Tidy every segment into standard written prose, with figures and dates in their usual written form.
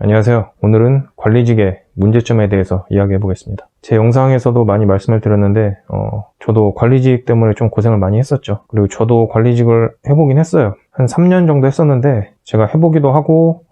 안녕하세요. 오늘은 관리직의 문제점에 대해서 이야기해 보겠습니다. 제 영상에서도 많이 말씀을 드렸는데 저도 관리직 때문에 좀 고생을 많이 했었죠. 그리고 저도 관리직을 해보긴 했어요. 한 3년 정도 했었는데 제가 해보기도 하고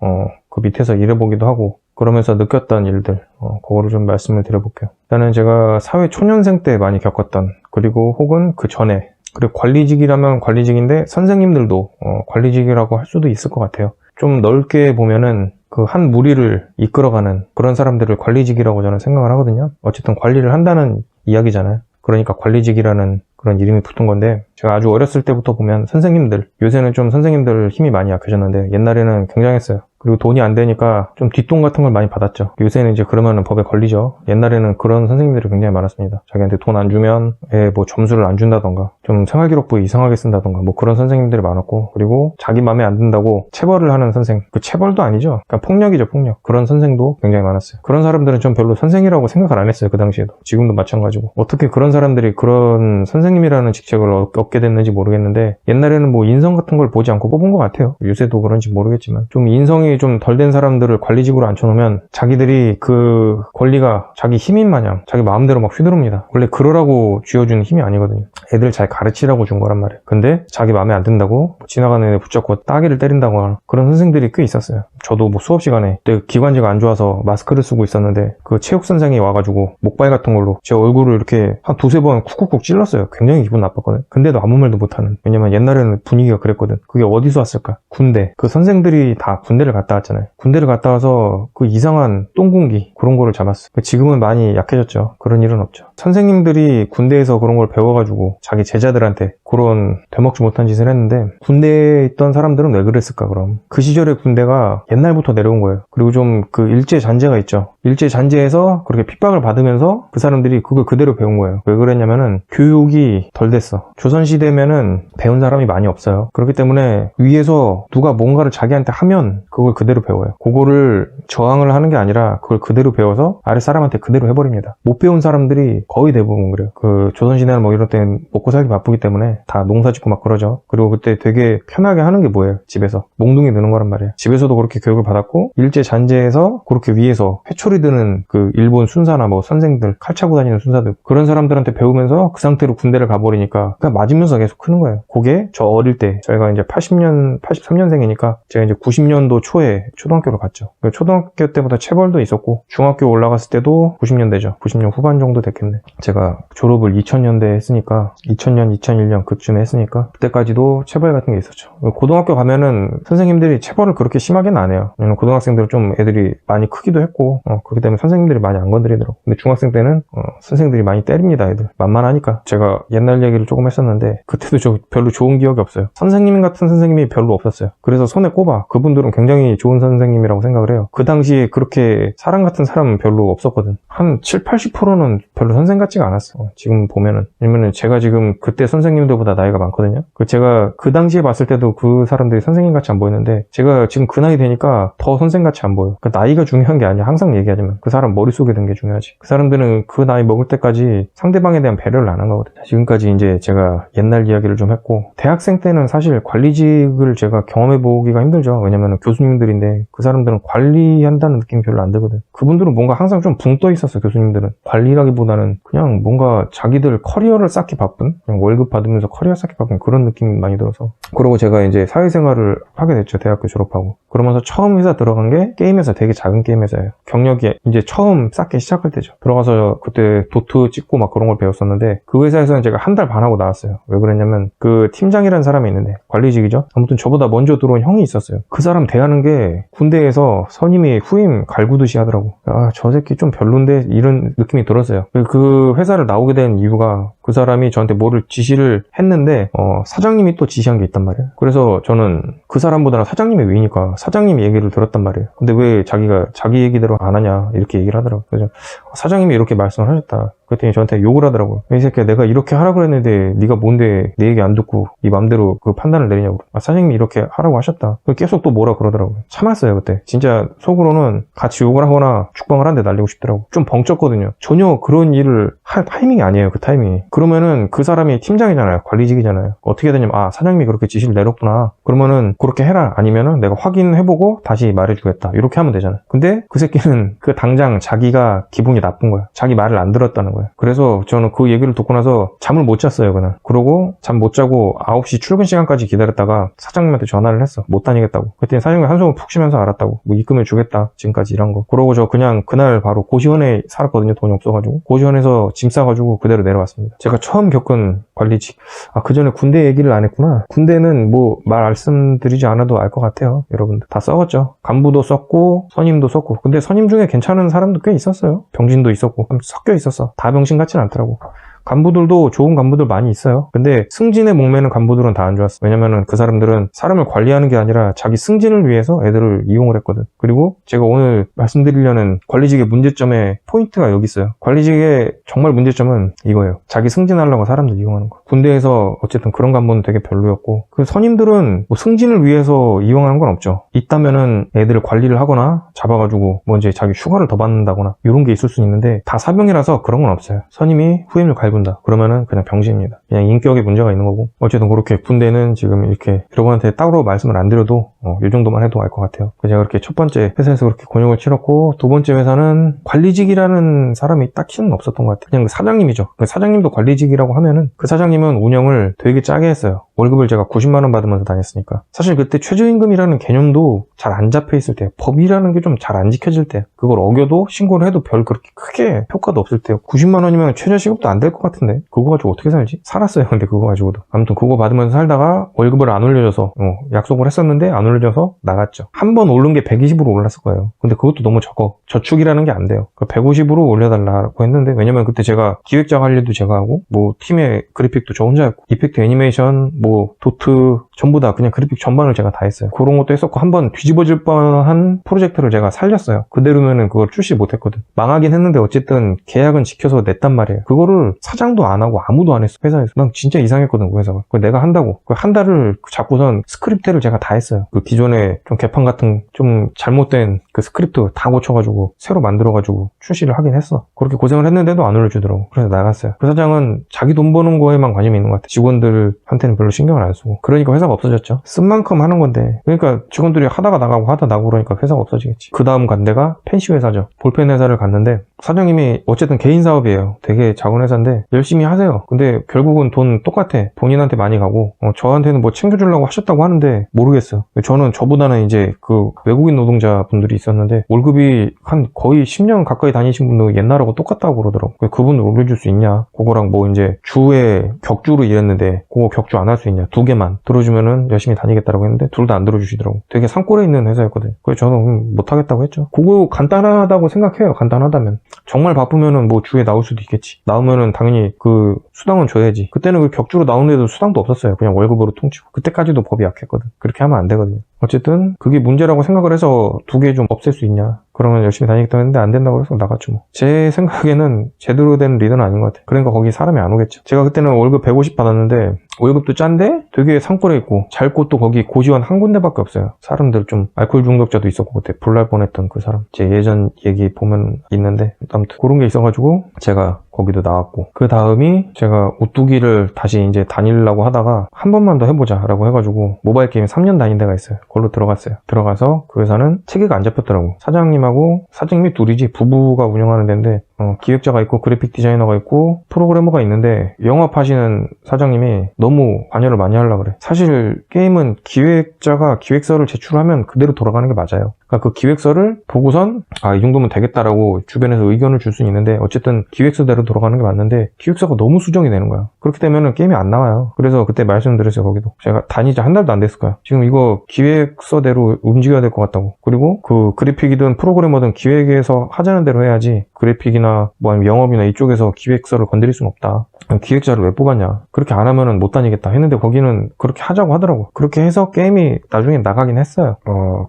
그 밑에서 일해보기도 하고 그러면서 느꼈던 일들 그거를 좀 말씀을 드려볼게요. 일단은 제가 사회 초년생 때 많이 겪었던, 그리고 혹은 그 전에, 그리고 관리직이라면 관리직인데 선생님들도 관리직이라고 할 수도 있을 것 같아요. 좀 넓게 보면은 그 한 무리를 이끌어가는 그런 사람들을 관리직이라고 저는 생각을 하거든요. 어쨌든 관리를 한다는 이야기잖아요. 그러니까 관리직이라는 그런 이름이 붙은 건데, 제가 아주 어렸을 때부터 보면 선생님들, 요새는 좀 선생님들 힘이 많이 약해졌는데 옛날에는 굉장했어요. 그리고 돈이 안 되니까 좀 뒷돈 같은 걸 많이 받았죠. 요새는 이제 그러면은 법에 걸리죠. 옛날에는 그런 선생님들이 굉장히 많았습니다. 자기한테 돈 안 주면 뭐 점수를 안 준다던가, 좀 생활기록부 이상하게 쓴다던가, 뭐 그런 선생님들이 많았고, 그리고 자기 마음에 안 든다고 체벌을 하는 선생, 그 체벌도 아니죠. 그러니까 폭력이죠, 폭력. 그런 선생도 굉장히 많았어요. 그런 사람들은 좀 별로 선생이라고 생각을 안 했어요, 그 당시에도. 지금도 마찬가지고. 어떻게 그런 사람들이 그런 선생님이라는 직책을 얻게 됐는지 모르겠는데, 옛날에는 뭐 인성 같은 걸 보지 않고 뽑은 것 같아요. 요새도 그런지 모르겠지만, 좀 인성이 좀 덜 된 사람들을 관리직으로 앉혀놓으면 자기들이 그 권리가 자기 힘인 마냥 자기 마음대로 막 휘두릅니다. 원래 그러라고 쥐어준 힘이 아니거든요. 애들 잘 가르치라고 준 거란 말이에요. 근데 자기 마음에 안 든다고 지나가는 애 붙잡고 따귀를 때린다고 하는 그런 선생들이 꽤 있었어요. 저도 뭐 수업 시간에 그때 기관지가 안 좋아서 마스크를 쓰고 있었는데 그 체육 선생이 와가지고 목발 같은 걸로 제 얼굴을 이렇게 한 두세 번 쿡쿡쿡 찔렀어요. 굉장히 기분 나빴거든. 근데도 아무 말도 못하는. 왜냐면 옛날에는 분위기가 그랬거든. 그게 어디서 왔을까? 군대. 그 선생들이 다 군대를 갔다 왔잖아요. 군대를 갔다 와서 그 이상한 똥군기 그런 거를 잡았어. 지금은 많이 약해졌죠. 그런 일은 없죠. 선생님들이 군대에서 그런 걸 배워가지고 자기 제자들한테 그런 되먹지 못한 짓을 했는데, 군대에 있던 사람들은 왜 그랬을까? 그럼 그 시절의 군대가 옛날부터 내려온 거예요. 그리고 좀 그 일제 잔재가 있죠. 일제 잔재에서 그렇게 핍박을 받으면서 그 사람들이 그걸 그대로 배운 거예요. 왜 그랬냐면은 교육이 덜 됐어. 조선시대면은 배운 사람이 많이 없어요. 그렇기 때문에 위에서 누가 뭔가를 자기한테 하면 그걸 그대로 배워요. 그거를 저항을 하는 게 아니라 그걸 그대로 배워서 아래 사람한테 그대로 해버립니다. 못 배운 사람들이 거의 대부분 그래요. 그 조선시대는 뭐 이럴 땐 먹고 살기 바쁘기 때문에 다 농사 짓고 막 그러죠. 그리고 그때 되게 편하게 하는 게 뭐예요? 집에서 몽둥이 드는 거란 말이에요. 집에서도 그렇게 교육을 받았고, 일제 잔재에서 그렇게 위에서 회초리 드는 그 일본 순사나 뭐 선생들, 칼 차고 다니는 순사들, 그런 사람들한테 배우면서 그 상태로 군대를 가버리니까 그냥 맞으면서 계속 크는 거예요. 그게 저 어릴 때, 저희가 이제 83년생이니까 제가 이제 90년도 초에 초등학교를 갔죠. 초등학교 때부터 체벌도 있었고, 중학교 올라갔을 때도 90년대죠. 90년 후반 정도 됐겠네. 제가 졸업을 2000년대에 했으니까 2000년, 2001년 그쯤에 했으니까 그때까지도 체벌 같은 게 있었죠. 고등학교 가면은 선생님들이 체벌을 그렇게 심하게는 안 해요. 왜냐면 고등학생들은 좀 애들이 많이 크기도 했고 그렇기 때문에 선생님들이 많이 안 건드리더라고. 근데 중학생 때는 선생님들이 많이 때립니다. 애들 만만하니까. 제가 옛날 얘기를 조금 했었는데 그때도 저 별로 좋은 기억이 없어요. 선생님 같은 선생님이 별로 없었어요. 그래서 손에 꼽아. 그분들은 굉장히 좋은 선생님이라고 생각을 해요. 그 당시에 그렇게 사람 같은 사람은 별로 없었거든. 한 7, 80%는 별로 선생 같지가 않았어. 지금 보면은. 왜냐면은 제가 지금 그때 선생님들보다 나이가 많거든요. 제가 그 당시에 봤을 때도 그 사람들이 선생님 같이 안 보였는데, 제가 지금 그 나이 되니까 더 선생 같이 안 보여. 그러니까 나이가 중요한 게 아니야. 항상 얘기하지만 그 사람 머릿속에 든 게 중요하지. 그 사람들은 그 나이 먹을 때까지 상대방에 대한 배려를 안 한 거거든. 지금까지 이제 제가 옛날 이야기를 좀 했고, 대학생 때는 사실 관리직을 제가 경험해 보기가 힘들죠. 왜냐면 교수님들인데 그 사람들은 관리한다는 느낌이 별로 안 들거든. 그분들은 뭔가 항상 좀 붕 떠 있었어. 교수님들은 관리라기보다는 그냥 뭔가 자기들 커리어를 쌓기 바쁜, 그냥 월급 받으면서 커리어 쌓기 바쁜 그런 느낌이 많이 들어서. 그리고 제가 이제 사회생활을 하게 됐죠. 대학교 졸업하고. 그러면서 처음 회사 들어간 게 게임 회사, 되게 작은 게임 회사예요. 경력이 이제 처음 쌓기 시작할 때죠. 들어가서 그때 도트 찍고 막 그런 걸 배웠었는데, 그 회사에서는 제가 한 달 반 하고 나왔어요. 왜 그랬냐면 그 팀장이라는 사람이 있는데, 관리직이죠. 아무튼 저보다 먼저 들어온 형이 있었어요. 그 사람 대하는 게 군대에서 선임이 후임 갈구듯이 하더라고. 아, 저 새끼 좀 별론데 이런 느낌이 들었어요. 그 회사를 나오게 된 이유가, 그 사람이 저한테 뭐를 지시를 했는데 사장님이 또 지시한 게 있단 말이에요. 그래서 저는 그 사람보다는 사장님의 위니까 사장님 얘기를 들었단 말이에요. 근데 왜 자기가 자기 얘기대로 안 하냐 이렇게 얘기를 하더라고요. 그래서 사장님이 이렇게 말씀을 하셨다. 그랬더니 저한테 욕을 하더라고요. 이 새끼야, 내가 이렇게 하라고 그랬는데 네가 뭔데 내 얘기 안 듣고 네 맘대로 그 판단을 내리냐고. 아, 사장님이 이렇게 하라고 하셨다. 계속 또 뭐라 그러더라고요. 참았어요. 그때 진짜 속으로는 같이 욕을 하거나 죽방을 한 대 날리고 싶더라고. 좀 벙쪘거든요. 전혀 그런 일을 할 타이밍이 아니에요. 그 타이밍이. 그러면은 그 사람이 팀장이잖아요. 관리직이잖아요. 어떻게 되냐면, 아, 사장님이 그렇게 지시를 내렸구나. 그러면은 그렇게 해라. 아니면은 내가 확인해보고 다시 말해주겠다. 이렇게 하면 되잖아요. 근데 그 새끼는 그 당장 자기가 기분이 나쁜 거야. 자기 말을 안 들었다는 거야. 그래서 저는 그 얘기를 듣고 나서 잠을 못 잤어요. 그날. 그러고 잠 못 자고 9시 출근 시간까지 기다렸다가 사장님한테 전화를 했어. 못 다니겠다고. 그랬더니 사장님이 한숨을 푹 쉬면서 알았다고. 뭐 입금해 주겠다. 지금까지 일한 거. 그러고 저 그냥 그날 바로 고시원에 살았거든요. 돈이 없어가지고. 고시원에서 짐 싸가지고 그대로 내려왔습니다. 제가 처음 겪은 관리직. 아, 그 전에 군대 얘기를 안 했구나. 군대는 뭐 말씀드리지 않아도 알 것 같아요. 여러분들 다 썩었죠. 간부도 썼고 선임도 썼고. 근데 선임 중에 괜찮은 사람도 꽤 있었어요. 병진도 있었고 섞여 있었어. 다 병신 같진 않더라고. 간부들도 좋은 간부들 많이 있어요. 근데 승진에 목매는 간부들은 다 안 좋았어. 왜냐면은 그 사람들은 사람을 관리하는 게 아니라 자기 승진을 위해서 애들을 이용을 했거든. 그리고 제가 오늘 말씀드리려는 관리직의 문제점의 포인트가 여기 있어요. 관리직의 정말 문제점은 이거예요. 자기 승진하려고 사람들 이용하는 거. 군대에서 어쨌든 그런 간부는 되게 별로였고, 그 선임들은 뭐 승진을 위해서 이용하는 건 없죠. 있다면은 애들을 관리를 하거나 잡아가지고 뭐 이제 자기 휴가를 더 받는다거나 이런 게 있을 수 있는데, 다 사병이라서 그런 건 없어요. 선임이 후임을 갈고 그러면은 그냥 병신입니다. 그냥 인격에 문제가 있는 거고. 어쨌든 그렇게 군대는 지금 이렇게 여러분한테 따로 말씀을 안 드려도 이 정도만 해도 알 것 같아요. 제가 그렇게 첫 번째 회사에서 그렇게 곤욕을 치렀고, 두 번째 회사는 관리직이라는 사람이 딱히는 없었던 것 같아요. 그냥 그 사장님이죠. 그 사장님도 관리직이라고 하면은 그 사장님은 운영을 되게 짜게 했어요. 월급을 제가 90만 원 받으면서 다녔으니까. 사실 그때 최저임금이라는 개념도 잘 안 잡혀 있을 때, 법이라는 게 좀 잘 안 지켜질 때, 그걸 어겨도 신고를 해도 별 그렇게 크게 효과도 없을 때요. 90만 원이면 최저시급도 안 될 것 같은데 그거 가지고 어떻게 살지? 살았어요. 근데 그거 가지고도. 아무튼 그거 받으면서 살다가 월급을 안 올려줘서 약속을 했었는데 안 올려줘서 나갔죠. 한 번 오른 게 120으로 올랐을 거예요. 근데 그것도 너무 적어. 저축이라는 게 안 돼요. 150으로 올려달라고 했는데, 왜냐면 그때 제가 기획자 관리도 제가 하고 뭐 팀의 그래픽도 저 혼자 했고, 이펙트 애니메이션 뭐 도트 전부 다 그냥 그래픽 전반을 제가 다 했어요. 그런 것도 했었고, 한번 뒤집어질 뻔한 프로젝트를 제가 살렸어요. 그대로면은 그걸 출시 못했거든. 망하긴 했는데 어쨌든 계약은 지켜서 냈단 말이에요. 그거를 사장도 안 하고 아무도 안 했어. 회사에서. 난 진짜 이상했거든, 그 회사가. 그걸 내가 한다고. 그 한 달을 잡고선 스크립트를 제가 다 했어요. 그 기존에 좀 개판 같은 좀 잘못된 그 스크립트 다 고쳐가지고 새로 만들어가지고 출시를 하긴 했어. 그렇게 고생을 했는데도 안 올려주더라고. 그래서 나갔어요. 그 사장은 자기 돈 버는 거에만 관심이 있는 것 같아. 직원들한테는 별로 신경을 안 쓰고. 그러니까 회사가 없어졌죠. 쓴 만큼 하는 건데, 그러니까 직원들이 하다가 나가고 하다 나가고 그러니까 회사가 없어지겠지. 그 다음 간 데가 펜시 회사죠. 볼펜 회사를 갔는데, 사장님이 어쨌든 개인 사업이에요. 되게 작은 회사인데 열심히 하세요. 근데 결국은 돈 똑같아. 본인한테 많이 가고, 저한테는 뭐 챙겨주려고 하셨다고 하는데 모르겠어요. 저는 저보다는 이제 그 외국인 노동자 분들이 있었는데 월급이 한 거의 10년 가까이 다니신 분도 옛날하고 똑같다고 그러더라고. 그분을 올려줄 수 있냐? 그거랑 뭐 이제 주에 격주로 일했는데 그거 격주 안 할 수 있냐? 2개만 들어주면은 열심히 다니겠다라고 했는데 둘 다 안 들어주시더라고. 되게 산골에 있는 회사였거든요. 그래서 저는 못하겠다고 했죠. 그거 간단하다고 생각해요. 간단하다면. 정말 바쁘면은 뭐 주에 나올 수도 있겠지. 나오면은 당연히 그 수당은 줘야지. 그때는 그 격주로 나오는데도 수당도 없었어요. 그냥 월급으로 퉁치고. 그때까지도 법이 약했거든. 그렇게 하면 안 되거든요. 어쨌든 그게 문제라고 생각을 해서 2개 좀 없앨 수 있냐. 그러면 열심히 다니겠다고 했는데 안 된다고 해서 나갔죠 뭐. 제 생각에는 제대로 된 리더는 아닌 것 같아요. 그러니까 거기 사람이 안 오겠죠. 제가 그때는 월급 150 받았는데 월급도 짠데 되게 산골에 있고 잘 곳도 거기 고시원 한 군데밖에 없어요. 사람들 좀 알코올 중독자도 있었고 그때 불날 뻔했던 그 사람. 제 예전 얘기 보면 있는데 아무튼 그런 게 있어가지고 제가 거기도 나왔고, 그 다음이 제가 오뚜기를 다시 이제 다니려고 하다가 한 번만 더 해보자 라고 해가지고 모바일 게임 3년 다닌 데가 있어요. 그걸로 들어갔어요. 들어가서 그 회사는 체계가 안 잡혔더라고. 사장님하고 사장님이 둘이지 부부가 운영하는 데인데 기획자가 있고 그래픽 디자이너가 있고 프로그래머가 있는데 영업하시는 사장님이 너무 관여를 많이 하려고 그래. 사실 게임은 기획자가 기획서를 제출하면 그대로 돌아가는 게 맞아요. 그러니까 그 기획서를 보고선 이 정도면 되겠다라고 주변에서 의견을 줄 수는 있는데 어쨌든 기획서대로 돌아가는 게 맞는데 기획서가 너무 수정이 되는 거야. 그렇게 되면은 게임이 안 나와요. 그래서 그때 말씀드렸어요. 거기도 제가 다니지 한 달도 안 됐을 거야. 지금 이거 기획서대로 움직여야 될 것 같다고. 그리고 그 그래픽이든 프로그래머든 기획에서 하자는 대로 해야지 그래픽이나 뭐 아니면 영업이나 이쪽에서 기획서를 건드릴 수는 없다. 기획자를 왜 뽑았냐. 그렇게 안 하면은 못 다니겠다 했는데 거기는 그렇게 하자고 하더라고. 그렇게 해서 게임이 나중에 나가긴 했어요.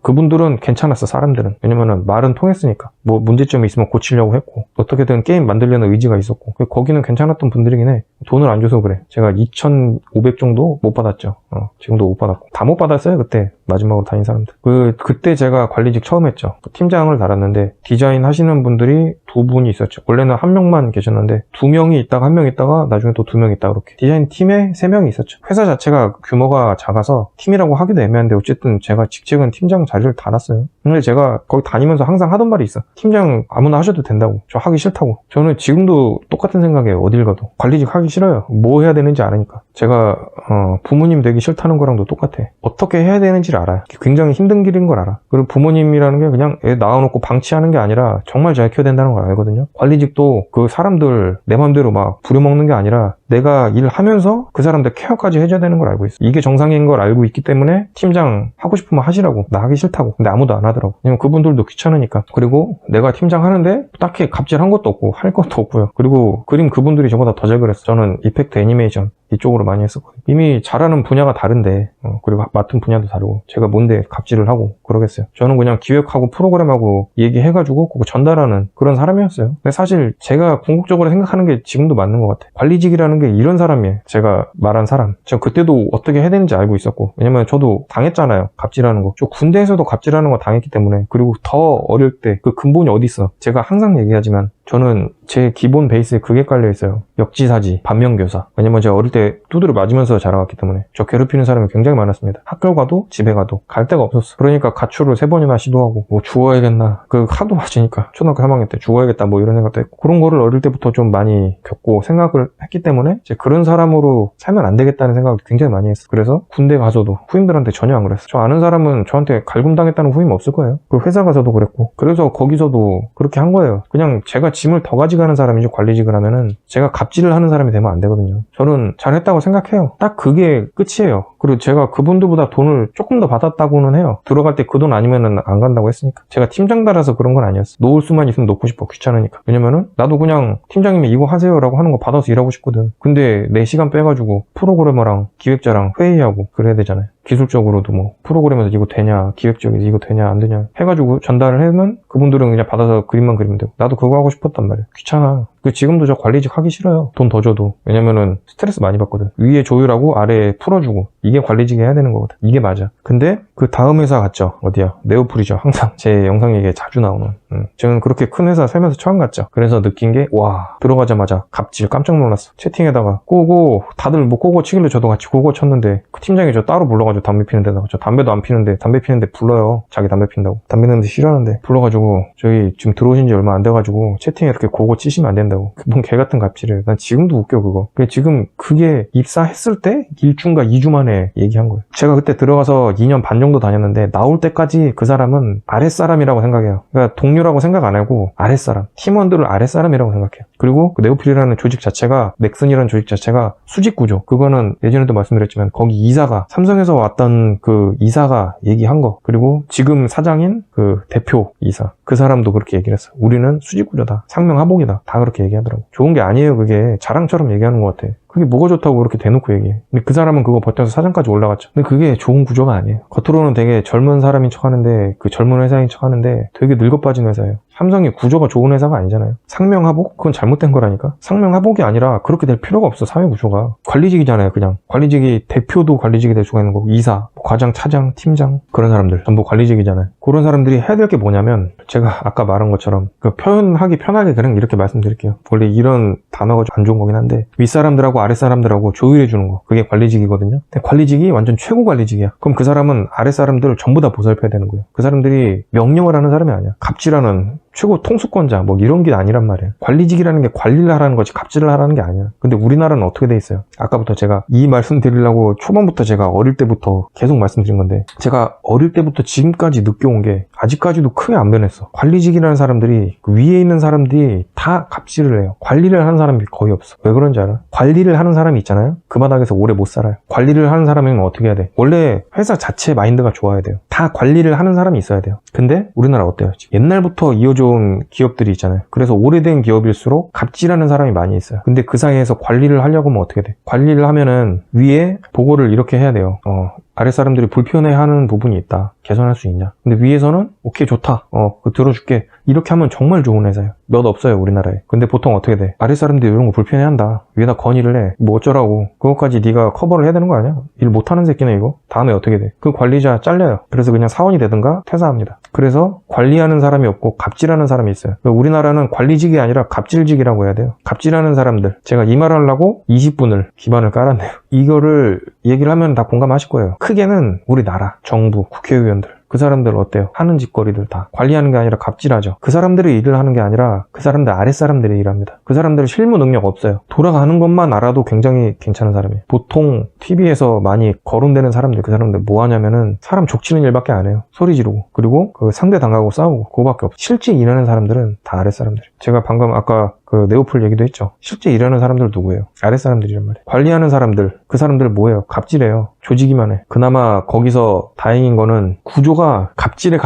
그분들은 괜찮았어. 사람들은. 왜냐면은 말은 통했으니까. 뭐 문제점이 있으면 고치려고 했고 어떻게든 게임 만들려는 의지가 있었고 거기는 괜찮았던 분들이긴 해. 돈을 안 줘서 그래. 제가 2,500 정도 못 받았죠. 지금도 못 받았고 다 못 받았어요. 그때 마지막으로 다닌 사람들. 그때 제가 관리직 처음 했죠. 팀장을 달았는데 디자인 하시는 분들이 2분이 있었죠. 원래는 1명만 계셨는데 2명이 있다가 1명 있다가 나중에 또 2명 있다가 그렇게 디자인 팀에 3명이 있었죠. 회사 자체가 규모가 작아서 팀이라고 하기도 애매한데 어쨌든 제가 직책은 팀장 자리를 달았어요. 근데 제가 거기 다니면서 항상 하던 말이 있어. 팀장 아무나 하셔도 된다고. 저 하기 싫다고. 저는 지금도 똑같은 생각이에요. 어딜 가도. 관리직 하기 싫어요. 뭐 해야 되는지 아니까. 제가 부모님 되기 싫다는 거랑도 똑같아. 어떻게 해야 되는지를 알아요. 굉장히 힘든 길인 걸 알아. 그리고 부모님이라는 게 그냥 애 낳아놓고 방치하는 게 아니라 정말 잘 키워야 된다는 걸 알거든요. 관리직도 그 사람들 내 맘대로 막 부려먹는 게 아니라 내가 일하면서 그 사람들 케어까지 해줘야 되는 걸 알고 있어. 이게 정상인 걸 알고 있기 때문에 팀장 하고 싶으면 하시라고. 나 하기 싫다고. 근데 아무도 안 하더라고. 왜냐면 그분들도 귀찮으니까. 그리고 내가 팀장 하는데 딱히 갑질한 것도 없고 할 것도 없고요. 그리고 그림 그분들이 저보다 더 잘 그렸어. 저는 이펙트 애니메이션 이쪽으로 많이 했었거든요. 이미 잘하는 분야가 다른데 그리고 맡은 분야도 다르고 제가 뭔데 갑질을 하고 그러겠어요. 저는 그냥 기획하고 프로그램하고 얘기해가지고 그거 전달하는 그런 사람이었어요. 근데 사실 제가 궁극적으로 생각하는 게 지금도 맞는 것 같아요. 관리직이라는 게 이런 사람이에요. 제가 말한 사람. 제가 그때도 어떻게 해야 되는지 알고 있었고 왜냐면 저도 당했잖아요. 갑질하는 거. 저 군대에서도 갑질하는 거 당했기 때문에 그리고 더 어릴 때 그 근본이 어디 있어. 제가 항상 얘기하지만 저는 제 기본 베이스에 그게 깔려있어요. 역지사지, 반면교사. 왜냐면 제가 어릴 때 두드려 맞으면서 자라왔기 때문에 저 괴롭히는 사람이 굉장히 많았습니다. 학교 가도 집에 가도 갈 데가 없었어. 그러니까 가출을 3번이나 시도하고 뭐 죽어야겠나. 하도 맞으니까 초등학교 3학년 때 죽어야겠다 뭐 이런 생각도 했고 그런 거를 어릴 때부터 좀 많이 겪고 생각을 했기 때문에 이제 그런 사람으로 살면 안 되겠다는 생각을 굉장히 많이 했어. 그래서 군대 가서도 후임들한테 전혀 안 그랬어. 저 아는 사람은 저한테 갈굼당했다는 후임 없을 거예요. 그리고 회사 가서도 그랬고 그래서 거기서도 그렇게 한 거예요. 그냥 제가 짐을 더 가져가는 사람이지 관리직을 하면은 제가 갑질을 하는 사람이 되면 안 되거든요. 저는 잘했다고 생각해요. 딱 그게 끝이에요. 그리고 제가 그분들보다 돈을 조금 더 받았다고는 해요. 들어갈 때 그 돈 아니면은 안 간다고 했으니까. 제가 팀장 달아서 그런 건 아니었어. 놓을 수만 있으면 놓고 싶어. 귀찮으니까. 왜냐면은 나도 그냥 팀장님이 이거 하세요라고 하는 거 받아서 일하고 싶거든. 근데 내 시간 빼가지고 프로그래머랑 기획자랑 회의하고 그래야 되잖아요. 기술적으로도 뭐 프로그램에서 이거 되냐, 기획적에서 이거 되냐 안 되냐 해가지고 전달을 하면 그분들은 그냥 받아서 그림만 그리면 되고 나도 그거 하고 싶었단 말이야. 귀찮아. 지금도 저 관리직 하기 싫어요. 돈 더 줘도. 왜냐면은 스트레스 많이 받거든. 위에 조율하고 아래에 풀어주고 이게 관리직이 해야 되는 거거든. 이게 맞아. 근데 그 다음 회사 갔죠. 어디야? 네오플이죠. 항상 제 영상 얘기에 자주 나오는. 저는 그렇게 큰 회사 살면서 처음 갔죠. 그래서 느낀 게 와 들어가자마자 갑질 깜짝 놀랐어. 채팅에다가 꼬고 다들 뭐 꼬고 치길래 저도 같이 꼬고 쳤는데 그 팀장이 저 따로 불러가지고 담배 피는 데다가 저 담배도 안 피는데 담배 피는데 불러요. 자기 담배 핀다고. 담배 냄새 싫어하는데 불러가지고 저희 지금 들어오신 지 얼마 안 돼가지고 채팅에 이렇게 고고 치시면 안 된다고. 뭔 개같은 갑질을. 난 지금도 웃겨 그거. 지금 그게 입사했을 때 1주인가 2주 만에 얘기한 거예요. 제가 그때 들어가서 2년 반 정도 다녔는데 나올 때까지 그 사람은 아랫사람이라고 생각해요. 그러니까 동료라고 생각 안 하고 아랫사람. 팀원들을 아랫사람이라고 생각해요. 그리고 그 네오필이라는 조직 자체가 넥슨이라는 조직 자체가 수직구조. 그거는 예전에도 말씀드렸지만 거기 이사가 삼성에서 왔던 그 이사가 얘기한 거. 그리고 지금 사장인 그 대표 이사. 그 사람도 그렇게 얘기를 했어. 우리는 수직구조다. 상명하복이다. 다 그렇게 얘기하더라고. 좋은 게 아니에요. 그게 자랑처럼 얘기하는 것 같아. 그게 뭐가 좋다고 그렇게 대놓고 얘기해. 근데 그 사람은 그거 버텨서 사장까지 올라갔죠. 근데 그게 좋은 구조가 아니에요. 겉으로는 되게 젊은 사람인 척 하는데 그 젊은 회사인 척 하는데 되게 늙어 빠진 회사예요. 삼성이 구조가 좋은 회사가 아니잖아요. 상명하복? 그건 잘못된 거라니까. 상명하복이 아니라 그렇게 될 필요가 없어. 사회 구조가. 관리직이잖아요. 그냥. 관리직이 대표도 관리직이 될 수가 있는 거고 이사, 과장, 차장, 팀장 그런 사람들 전부 관리직이잖아요. 그런 사람들이 해야 될 게 뭐냐면 제가 아까 말한 것처럼 그 표현하기 편하게 그냥 이렇게 말씀드릴게요. 원래 이런 단어가 좀 안 좋은 거긴 한데 윗사람들하고 아랫사람들하고 조율해 주는 거. 그게 관리직이거든요. 근데 관리직이 완전 최고 관리직이야. 그럼 그 사람은 아랫사람들을 전부 다 보살펴야 되는 거예요. 그 사람들이 명령을 하는 사람이 아니야. 갑질하는 최고 통수권자 뭐 이런 게 아니란 말이에요. 관리직이라는 게 관리를 하라는 거지 갑질을 하라는 게 아니야. 근데 우리나라는 어떻게 돼 있어요? 아까부터 제가 이 말씀 드리려고 초반부터 제가 어릴 때부터 계속 말씀드린 건데 제가 어릴 때부터 지금까지 느껴온 게 아직까지도 크게 안 변했어. 관리직이라는 사람들이 그 위에 있는 사람들이 다 갑질을 해요. 관리를 하는 사람이 거의 없어. 왜 그런지 알아? 관리를 하는 사람이 있잖아요. 그 바닥에서 오래 못 살아요. 관리를 하는 사람이면 어떻게 해야 돼? 원래 회사 자체 마인드가 좋아야 돼요. 다 관리를 하는 사람이 있어야 돼요. 근데 우리나라 어때요? 지금 옛날부터 이어져온 기업들이 있잖아요. 그래서 오래된 기업일수록 갑질하는 사람이 많이 있어요. 근데 그 사이에서 관리를 하려고 하면 어떻게 돼? 관리를 하면은 위에 보고를 이렇게 해야 돼요. 아랫 사람들이 불편해하는 부분이 있다. 개선할 수 있냐. 근데 위에서는 오케이 좋다. 그거 들어줄게. 이렇게 하면 정말 좋은 회사예요. 몇 없어요 우리나라에. 근데 보통 어떻게 돼? 아랫 사람들이 이런 거 불편해한다. 위에다 건의를 해. 뭐 어쩌라고. 그것까지 네가 커버를 해야 되는 거 아니야? 일 못하는 새끼네 이거. 다음에 어떻게 돼? 그 관리자 잘려요. 그래서 그냥 사원이 되든가 퇴사합니다. 그래서 관리하는 사람이 없고 갑질하는 사람이 있어요. 우리나라는 관리직이 아니라 갑질직이라고 해야 돼요. 갑질하는 사람들. 제가 이 말 하려고 20분을 기반을 깔았네요. 이거를 얘기를 하면 다 공감하실 거예요. 크게는 우리나라, 정부, 국회의원들. 그 사람들 어때요? 하는 짓거리들 다 관리하는 게 아니라 갑질하죠. 그 사람들이 일을 하는 게 아니라 그 사람들 아랫사람들이 일합니다. 그 사람들은 실무 능력 없어요. 돌아가는 것만 알아도 굉장히 괜찮은 사람이에요. 보통 TV에서 많이 거론되는 사람들, 그 사람들 뭐 하냐면은 사람 족치는 일밖에 안 해요. 소리 지르고. 그리고 그 상대 당하고 싸우고 그거밖에 없어요. 실제 일하는 사람들은 다 아랫사람들이에요. 제가 방금 아까 그 네오플 얘기도 했죠. 실제 일하는 사람들 누구예요? 아랫사람들이란 말이에요. 관리하는 사람들, 그 사람들 뭐예요? 갑질해요. 조지기만 해. 그나마 거기서 다행인 거는 구조가 갑질해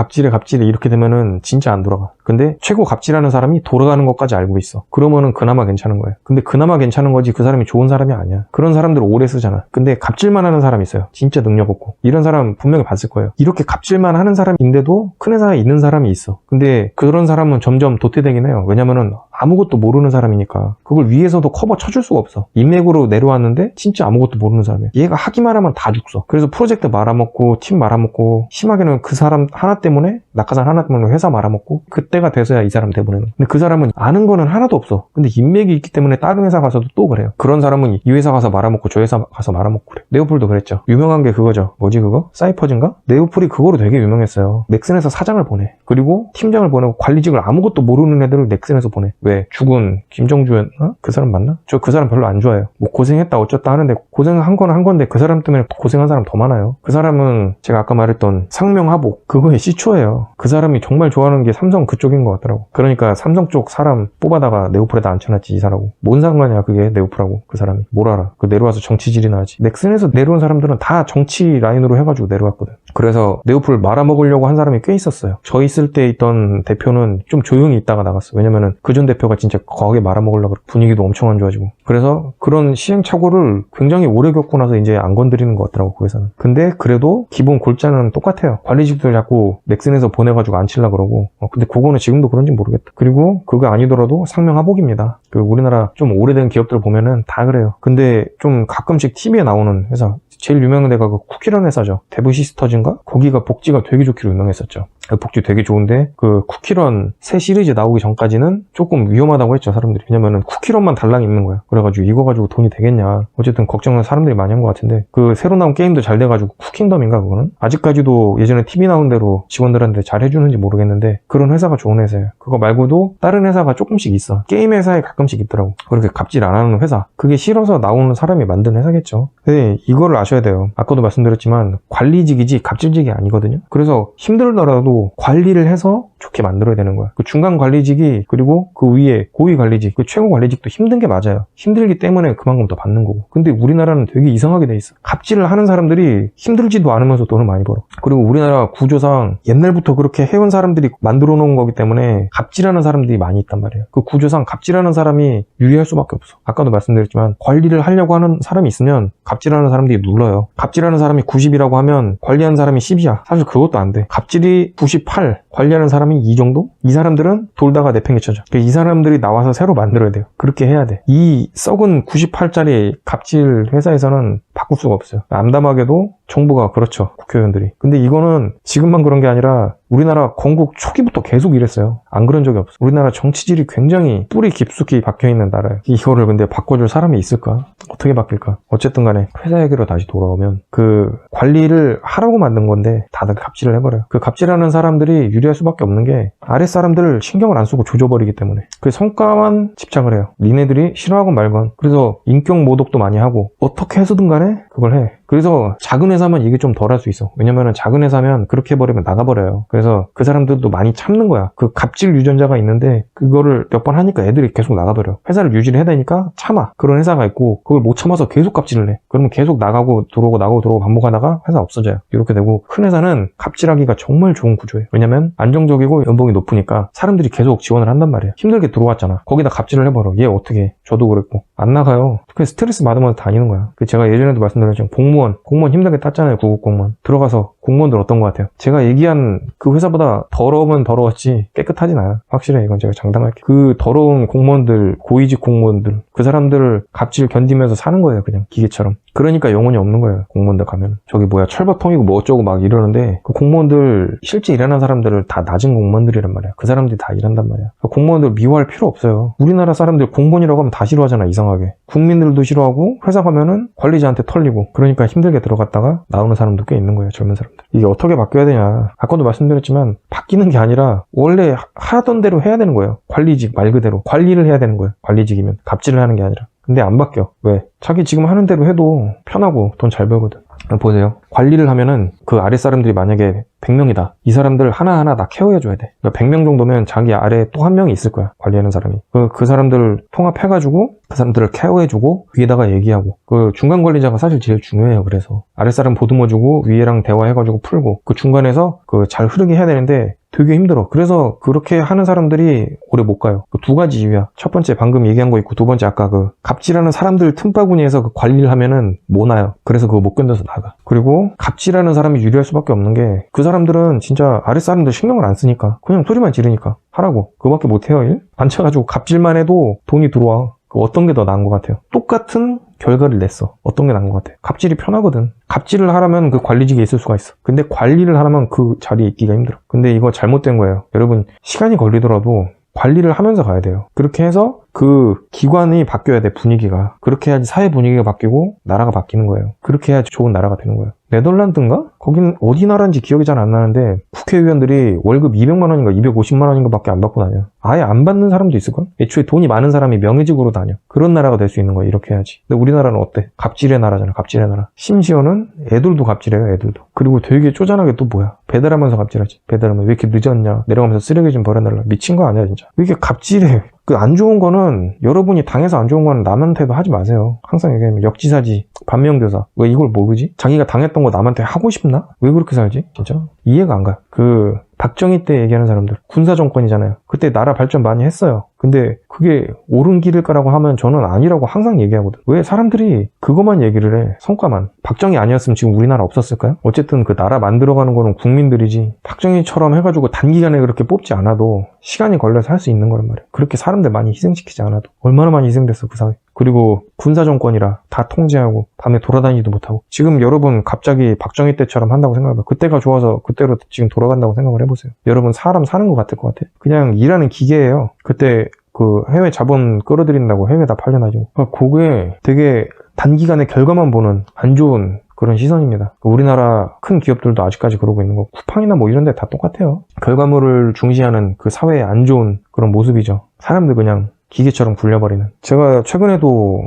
이렇게 되면은 진짜 안 돌아가. 근데 최고 갑질하는 사람이 돌아가는 것까지 알고 있어. 그러면은 그나마 괜찮은 거예요. 근데 그나마 괜찮은 거지 그 사람이 좋은 사람이 아니야. 그런 사람들 오래 쓰잖아. 근데 갑질만 하는 사람이 있어요. 진짜 능력 없고. 이런 사람 분명히 봤을 거예요. 이렇게 갑질만 하는 사람인데도 큰 회사에 있는 사람이 있어. 근데 그런 사람은 점점 도태되긴 해요. 왜냐면은 아무것도 모르는 사람이니까 그걸 위에서도 커버 쳐줄 수가 없어. 인맥으로 내려왔는데 진짜 아무것도 모르는 사람이야. 얘가 하기만 하면 다 죽어. 그래서 프로젝트 말아먹고 팀 말아먹고 심하게는 그 사람 하나 때문에 낙하산 하나 때문에 회사 말아먹고 그때가 돼서야 이 사람 내보내는. 근데 그 사람은 아는 거는 하나도 없어. 근데 인맥이 있기 때문에 다른 회사 가서도 또 그래요. 그런 사람은 이 회사 가서 말아먹고 저 회사 가서 말아먹고 그래. 네오플도 그랬죠. 유명한 게 그거죠. 뭐지 그거? 사이퍼즈인가? 네오플이 그거로 되게 유명했어요. 넥슨에서 사장을 보내. 그리고 팀장을 보내고 관리직을 아무것도 모르는 애들을 넥슨에서 보내. 왜? 죽은 김정주였나? 그 사람 맞나? 저 그 사람 별로 안 좋아해요. 뭐 고생했다 어쩌다 하는데 고생한 건 한 건데 그 사람 때문에 고생한 사람 더 많아요. 그 사람은 제가 아까 말했던 상명하복 그거의 시초예요. 그 사람이 정말 좋아하는 게 삼성 그쪽인 것 같더라고. 그러니까 삼성 쪽 사람 뽑아다가 네오플에다 앉혀놨지 이사라고. 뭔 상관이야 그게 네오플하고 그 사람이. 뭘 알아. 그 내려와서 정치질이나 하지. 넥슨에서 내려온 사람들은 다 정치 라인으로 해가지고 내려왔거든. 그래서 네오플 말아먹으려고 한 사람이 꽤 있었어요. 저 있을 때 있던 대표는 좀 조용히 있다가 나갔어. 왜냐면은 그 전 대표가 진짜 거하게 말아먹으려고 분위기도 엄청 안 좋아지고. 그래서 그런 시행착오를 굉장히 오래 겪고 나서 이제 안 건드리는 것 같더라고 그 회사는. 근데 그래도 기본 골자는 똑같아요. 관리직들 자꾸 넥슨에서 보내가지고 앉히려고 그러고. 근데 그거는 지금도 그런지 모르겠다. 그리고 그거 아니더라도 상명하복입니다. 그 우리나라 좀 오래된 기업들 보면은 다 그래요. 근데 좀 가끔씩 TV에 나오는 회사 제일 유명한 데가 그 쿠키런 회사죠. 데브시스터즈인가? 거기가 복지가 되게 좋기로 유명했었죠. 복지 되게 좋은데 그 쿠키런 새 시리즈 나오기 전까지는 조금 위험하다고 했죠 사람들이. 왜냐면은 쿠키런만 달랑 있는 거야. 그래가지고 이거 가지고 돈이 되겠냐. 어쨌든 걱정은 사람들이 많이 한 것 같은데 그 새로 나온 게임도 잘 돼가지고 쿠킹덤인가 그거는? 아직까지도 예전에 TV 나온 대로 직원들한테 잘 해주는지 모르겠는데 그런 회사가 좋은 회사예요. 그거 말고도 다른 회사가 조금씩 있어. 게임 회사에 가끔씩 있더라고. 그렇게 갑질 안 하는 회사. 그게 싫어서 나오는 사람이 만든 회사겠죠. 근데 이거를 아셔야 돼요. 아까도 말씀드렸지만 관리직이지 갑질직이 아니거든요. 그래서 힘들더라도 관리를 해서 좋게 만들어야 되는 거야. 그 중간 관리직이 그리고 그 위에 고위 관리직, 그 최고 관리직도 힘든 게 맞아요. 힘들기 때문에 그만큼 더 받는 거고. 근데 우리나라는 되게 이상하게 돼 있어. 갑질을 하는 사람들이 힘들지도 않으면서 돈을 많이 벌어. 그리고 우리나라 구조상 옛날부터 그렇게 해온 사람들이 만들어 놓은 거기 때문에 갑질하는 사람들이 많이 있단 말이에요. 그 구조상 갑질하는 사람이 유리할 수밖에 없어. 아까도 말씀드렸지만 관리를 하려고 하는 사람이 있으면 갑질하는 사람들이 눌러요. 갑질하는 사람이 90이라고 하면 관리하는 사람이 10이야. 사실 그것도 안 돼. 갑질이 98, 관리하는 사람이 이 정도? 이 사람들은 돌다가 내팽개쳐져. 이 사람들이 나와서 새로 만들어야 돼요. 그렇게 해야 돼. 이 썩은 98짜리 갑질 회사에서는 바꿀 수가 없어요. 암담하게도 정부가 그렇죠. 국회의원들이. 근데 이거는 지금만 그런 게 아니라 우리나라 건국 초기부터 계속 이랬어요. 안 그런 적이 없어. 우리나라 정치질이 굉장히 뿌리 깊숙이 박혀있는 나라예요. 이거를 근데 바꿔줄 사람이 있을까? 어떻게 바뀔까? 어쨌든 간에 회사 얘기로 다시 돌아오면 그 관리를 하라고 만든 건데 다들 갑질을 해버려요. 그 갑질하는 사람들이 유리할 수밖에 없는 게 아랫 사람들을 신경을 안 쓰고 조져버리기 때문에 그 성과만 집착을 해요. 니네들이 싫어하건 말건. 그래서 인격 모독도 많이 하고 어떻게 해서든 간에 그걸 해. 그래서 작은 회사면 이게 좀 덜 할 수 있어. 왜냐면은 작은 회사면 그렇게 해버리면 나가버려요. 그래서 그 사람들도 많이 참는 거야. 그 갑질 유전자가 있는데 그거를 몇 번 하니까 애들이 계속 나가버려. 회사를 유지를 해야 되니까 참아. 그런 회사가 있고 그걸 못 참아서 계속 갑질을 해. 그러면 계속 나가고 들어오고 나가고 들어오고 반복하다가 회사 없어져요. 이렇게 되고 큰 회사는 갑질하기가 정말 좋은 구조예요. 왜냐면 안정적이고 연봉이 높으니까 사람들이 계속 지원을 한단 말이에요. 힘들게 들어왔잖아. 거기다 갑질을 해버려. 얘 어떻게 해? 저도 그랬고 안 나가요. 그 스트레스 받으면서 다니는 거야. 제가 예전에도 말씀드렸지만 공무원 공무원 힘들게 땄잖아요. 구급 공무원. 들어가서 공무원들 어떤 것 같아요? 제가 얘기한 그 회사보다 더러우면 더러웠지 깨끗하진 않아. 확실해. 이건 제가 장담할게요. 그 더러운 공무원들, 고위직 공무원들, 그 사람들을 갑질 견디면서 사는 거예요. 그냥 기계처럼. 그러니까 영혼이 없는 거예요. 공무원들 가면. 저기 뭐야 철버통이고 뭐 어쩌고 막 이러는데 그 공무원들 실제 일하는 사람들을 다 낮은 공무원들이란 말이야. 그 사람들이 다 일한단 말이야. 그 공무원들 미워할 필요 없어요. 우리나라 사람들 공무원이라고 하면 다 싫어하잖아. 이상하게. 국민들도 싫어하고 회사 가면은 관리자한테 털리고 그러니까 힘들게 들어갔다가 나오는 사람도 꽤 있는 거예요. 젊은 사람들. 이게 어떻게 바뀌어야 되냐. 아까도 말씀드렸지만 바뀌는 게 아니라 원래 하던 대로 해야 되는 거예요. 관리직 말 그대로 관리를 해야 되는 거예요. 관리직이면 갑질을 하는 게 아니라. 근데 안 바뀌어. 왜? 자기 지금 하는 대로 해도 편하고 돈 잘 벌거든. 보세요. 관리를 하면은 그 아래 사람들이 만약에 100명이다. 이 사람들 하나하나 다 케어해줘야 돼. 그러니까 100명 정도면 자기 아래에 또 한 명이 있을 거야. 관리하는 사람이. 그 사람들을 통합해가지고 그 사람들을 케어해주고 위에다가 얘기하고 그 중간 관리자가 사실 제일 중요해요. 그래서 아랫사람 보듬어주고 위에랑 대화해가지고 풀고 그 중간에서 그 잘 흐르게 해야 되는데 되게 힘들어. 그래서 그렇게 하는 사람들이 오래 못 가요. 그 두 가지 이유야. 첫 번째 방금 얘기한 거 있고 두 번째 아까 그 갑질하는 사람들 틈바구니에서 그 관리를 하면은 못 나요. 그래서 그거 못 견뎌서 나가. 그리고 갑질하는 사람이 유리할 수밖에 없는 게 그 사람들은 진짜 아랫사람들 신경을 안 쓰니까 그냥 소리만 지르니까 하라고. 그거밖에 못 해요. 일? 앉혀가지고 갑질만 해도 돈이 들어와. 어떤 게 더 나은 것 같아요? 똑같은 결과를 냈어. 어떤 게 나은 것 같아요? 갑질이 편하거든. 갑질을 하려면 그 관리직에 있을 수가 있어. 근데 관리를 하려면 그 자리에 있기가 힘들어. 근데 이거 잘못된 거예요. 여러분 시간이 걸리더라도 관리를 하면서 가야 돼요. 그렇게 해서 그 기관이 바뀌어야 돼. 분위기가. 그렇게 해야지 사회 분위기가 바뀌고 나라가 바뀌는 거예요. 그렇게 해야지 좋은 나라가 되는 거예요. 네덜란드인가? 거긴 어디 나라인지 기억이 잘 안 나는데 국회의원들이 월급 200만 원인가 250만 원인가 밖에 안 받고 다녀. 아예 안 받는 사람도 있을걸? 애초에 돈이 많은 사람이 명예직으로 다녀. 그런 나라가 될 수 있는 거야. 이렇게 해야지. 근데 우리나라는 어때? 갑질의 나라잖아. 갑질의 나라. 심지어는 애들도 갑질해요. 애들도. 그리고 되게 쪼잔하게 또 뭐야? 배달하면서 갑질하지. 배달하면 왜 이렇게 늦었냐? 내려가면서 쓰레기 좀 버려달라. 미친 거 아니야 진짜. 왜 이렇게 갑질해? 그 안 좋은 거는 여러분이 당해서 안 좋은 거는 남한테도 하지 마세요. 항상 얘기하면 역지사지, 반면교사. 왜 이걸 모르지? 자기가 당했던 거 남한테 하고 싶나? 왜 그렇게 살지? 진짜 이해가 안 가. 그 박정희 때 얘기하는 사람들 군사 정권이잖아요. 그때 나라 발전 많이 했어요. 근데 그게 옳은 길일 거라고 하면 저는 아니라고 항상 얘기하거든. 왜 사람들이 그것만 얘기를 해? 성과만. 박정희 아니었으면 지금 우리나라 없었을까요? 어쨌든 그 나라 만들어가는 거는 국민들이지 박정희처럼 해가지고 단기간에 그렇게 뽑지 않아도 시간이 걸려서 할 수 있는 거란 말이에요. 그렇게 사람들 많이 희생시키지 않아도. 얼마나 많이 희생됐어 그 사회. 그리고 군사정권이라 다 통제하고 밤에 돌아다니지도 못하고. 지금 여러분 갑자기 박정희 때처럼 한다고 생각해봐요. 그때가 좋아서 그때로 지금 돌아간다고 생각을 해보세요. 여러분 사람 사는 것 같을 것 같아. 그냥 일하는 기계예요. 그때 그 해외 자본 끌어들인다고 해외 다 팔려나지고. 그게 되게 단기간에 결과만 보는 안 좋은 그런 시선입니다. 우리나라 큰 기업들도 아직까지 그러고 있는 거. 쿠팡이나 뭐 이런 데 다 똑같아요. 결과물을 중시하는 그 사회에 안 좋은 그런 모습이죠. 사람들 그냥 기계처럼 굴려버리는. 제가 최근에도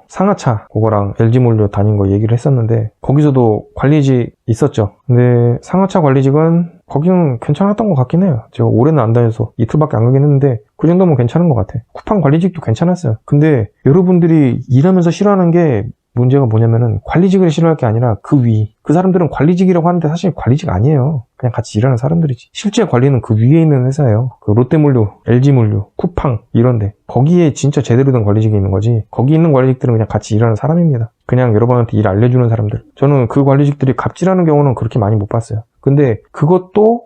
상하차 그거랑 LG몰류 다닌 거 얘기를 했었는데 거기서도 관리직 있었죠. 근데 상하차 관리직은 거기는 괜찮았던 것 같긴 해요. 제가 올해는 안 다녀서 이틀밖에 안 가긴 했는데 그 정도면 괜찮은 것 같아. 쿠팡 관리직도 괜찮았어요. 근데 여러분들이 일하면서 싫어하는 게 문제가 뭐냐면은 관리직을 싫어할 게 아니라 그 위. 그 사람들은 관리직이라고 하는데 사실 관리직 아니에요. 그냥 같이 일하는 사람들이지. 실제 관리는 그 위에 있는 회사예요. 그 롯데물류, LG물류, 쿠팡 이런데. 거기에 진짜 제대로 된 관리직이 있는 거지. 거기 있는 관리직들은 그냥 같이 일하는 사람입니다. 그냥 여러분한테 일 알려주는 사람들. 저는 그 관리직들이 갑질하는 경우는 그렇게 많이 못 봤어요. 근데 그것도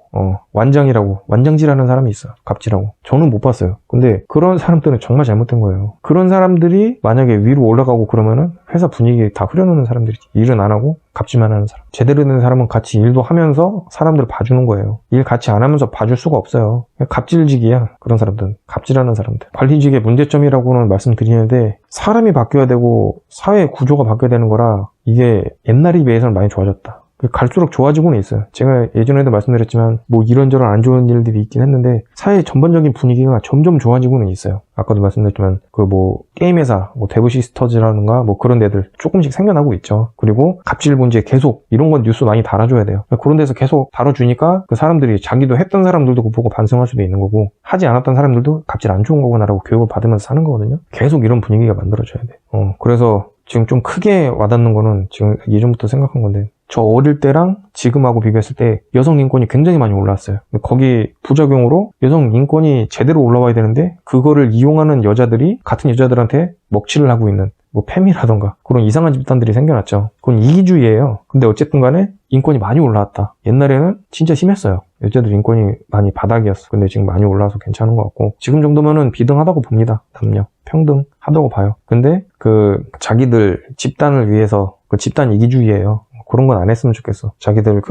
완장이라고 완장질하는 사람이 있어요. 갑질하고. 저는 못 봤어요. 근데 그런 사람들은 정말 잘못된 거예요. 그런 사람들이 만약에 위로 올라가고 그러면은 회사 분위기 다 흐려놓는 사람들이지. 일은 안 하고 갑질만 하는 사람. 제대로 된 사람은 같이 일도 하면서 사람들을 봐주는 거예요. 일 같이 안 하면서 봐줄 수가 없어요. 갑질직이야. 그런 사람들은. 갑질하는 사람들. 관리직의 문제점이라고는 말씀드리는데 사람이 바뀌어야 되고 사회 구조가 바뀌어야 되는 거라 이게 옛날에 비해서는 많이 좋아졌다. 갈수록 좋아지고는 있어요. 제가 예전에도 말씀드렸지만 뭐 이런저런 안 좋은 일들이 있긴 했는데 사회 전반적인 분위기가 점점 좋아지고는 있어요. 아까도 말씀드렸지만 그 뭐 게임 회사, 뭐 데브시스터즈라든가 뭐 그런 데들 조금씩 생겨나고 있죠. 그리고 갑질 문제 계속 이런 건 뉴스 많이 달아줘야 돼요. 그런 데서 계속 다뤄주니까 그 사람들이 자기도 했던 사람들도 보고 반성할 수도 있는 거고 하지 않았던 사람들도 갑질 안 좋은 거구나라고 교육을 받으면서 사는 거거든요. 계속 이런 분위기가 만들어져야 돼. 그래서 지금 좀 크게 와닿는 거는 지금 예전부터 생각한 건데 저 어릴 때랑 지금하고 비교했을 때 여성 인권이 굉장히 많이 올라왔어요. 거기 부작용으로 여성 인권이 제대로 올라와야 되는데 그거를 이용하는 여자들이 같은 여자들한테 먹칠을 하고 있는 뭐 페미라던가 그런 이상한 집단들이 생겨났죠. 그건 이기주의예요. 근데 어쨌든 간에 인권이 많이 올라왔다. 옛날에는 진짜 심했어요. 여자들 인권이 많이 바닥이었어. 근데 지금 많이 올라와서 괜찮은 것 같고 지금 정도면은 비등하다고 봅니다. 남녀 평등하다고 봐요. 근데 그 자기들 집단을 위해서 그 집단 이기주의예요. 그런 건 안 했으면 좋겠어. 자기들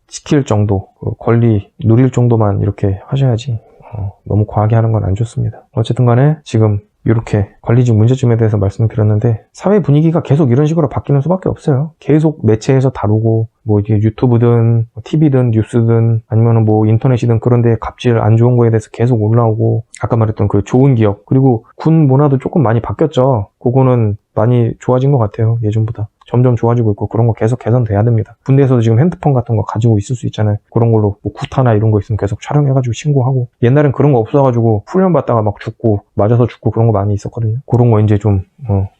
지킬 정도, 권리 누릴 정도만 이렇게 하셔야지. 너무 과하게 하는 건 안 좋습니다. 어쨌든 간에 지금 이렇게 관리직 문제점에 대해서 말씀드렸는데 사회 분위기가 계속 이런 식으로 바뀌는 수밖에 없어요. 계속 매체에서 다루고 뭐 이게 유튜브든 TV든 뉴스든 아니면 뭐 인터넷이든 그런 데 갑질 안 좋은 거에 대해서 계속 올라오고 아까 말했던 그 좋은 기업 그리고 군 문화도 조금 많이 바뀌었죠. 그거는 많이 좋아진 것 같아요. 예전보다. 점점 좋아지고 있고 그런 거 계속 개선돼야 됩니다. 군대에서도 지금 핸드폰 같은 거 가지고 있을 수 있잖아요. 그런 걸로 뭐 구타나 이런 거 있으면 계속 촬영해가지고 신고하고 옛날엔 그런 거 없어가지고 훈련 받다가 막 죽고 맞아서 죽고 그런 거 많이 있었거든요. 그런 거 이제 좀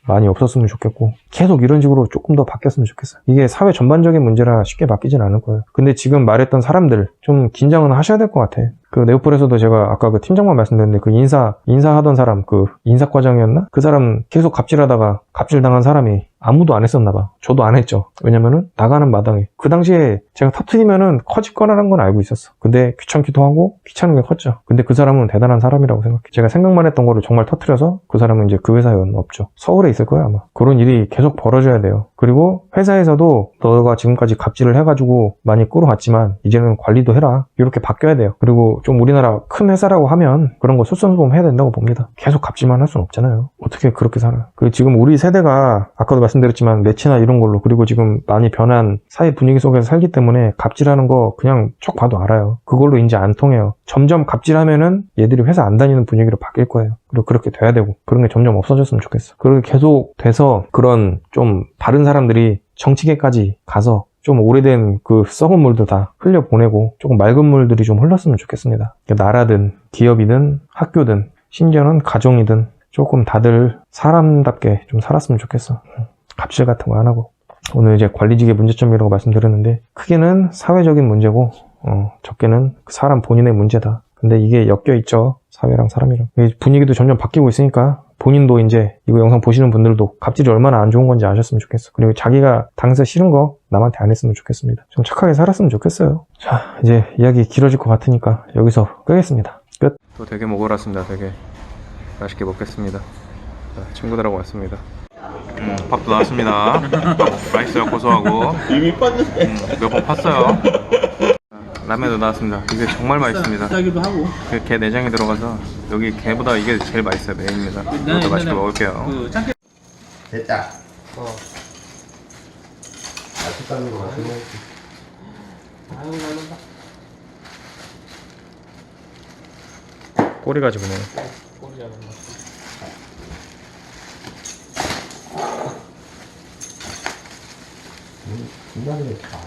많이 없었으면 좋겠고 계속 이런 식으로 조금 더 바뀌었으면 좋겠어요. 이게 사회 전반적인 문제라 쉽게 바뀌진 않을 거예요. 근데 지금 말했던 사람들 좀 긴장은 하셔야 될 것 같아. 그 네오폴에서도 제가 아까 그 팀장만 말씀드렸는데 그 인사하던 사람 그 인사과장이었나? 그 사람 계속 갑질하다가 갑질당한 사람이 아무도 안 했었나 봐. 저도 안 했죠. 왜냐면은 나가는 마당에 그 당시에 제가 터트리면은 커질 거라는 건 알고 있었어. 근데 귀찮기도 하고 귀찮은 게 컸죠. 근데 그 사람은 대단한 사람이라고 생각해. 제가 생각만 했던 거를 정말 터트려서 그 사람은 이제 그 회사에 없죠. 서울에 있을 거야 아마. 그런 일이 계속 벌어져야 돼요. 그리고 회사에서도 너가 지금까지 갑질을 해가지고 많이 끌어왔지만 이제는 관리도 해라. 이렇게 바뀌어야 돼요. 그리고 좀 우리나라 큰 회사라고 하면 그런 거 솔선수범 해야 된다고 봅니다. 계속 갑질만 할 수는 없잖아요. 어떻게 그렇게 살아요? 그 지금 우리 세대가 아까도 말씀드렸지만 매체나 이런 걸로 그리고 지금 많이 변한 사회 분위기 속에서 살기 때문에 갑질하는 거 그냥 척 봐도 알아요. 그걸로 이제 안 통해요. 점점 갑질하면은 얘들이 회사 안 다니는 분위기로 바뀔 거예요. 그리고 그렇게 돼야 되고 그런 게 점점 없어졌으면 좋겠어. 그렇게 계속 돼서 그런 좀 다른 사람들이 정치계까지 가서 좀 오래된 그 썩은 물도 다 흘려보내고 조금 맑은 물들이 좀 흘렀으면 좋겠습니다. 나라든 기업이든 학교든 심지어는 가정이든 조금 다들 사람답게 좀 살았으면 좋겠어. 갑질 같은 거 안 하고. 오늘 이제 관리직의 문제점이라고 말씀드렸는데 크게는 사회적인 문제고 적게는 사람 본인의 문제다. 근데 이게 엮여있죠. 사회랑 사람이랑. 분위기도 점점 바뀌고 있으니까 본인도 이제 이거 영상 보시는 분들도 갑질이 얼마나 안 좋은 건지 아셨으면 좋겠어. 그리고 자기가 당사 싫은 거 남한테 안 했으면 좋겠습니다. 좀 착하게 살았으면 좋겠어요. 자, 이제 이야기 길어질 것 같으니까 여기서 끄겠습니다. 끝. 또 되게 먹으러 왔습니다. 되게 맛있게 먹겠습니다. 자, 친구들하고 왔습니다. 밥도 나왔습니다. 밥 맛있어요. 고소하고 이미 팠는데 몇 번 팠어요. 라면도 나왔습니다. 이게 정말 맛있습니다. 짜기도 하고 그 게 내장이 들어가서 여기 게보다 이게 제일 맛있어요. 메인입니다. 이것도 맛있게 먹을게요. 됐다. 맛있다는 거 같은데. 아유 나는다. 꼬리가 지구네. 꼬리 잡은 거. 중간에 다.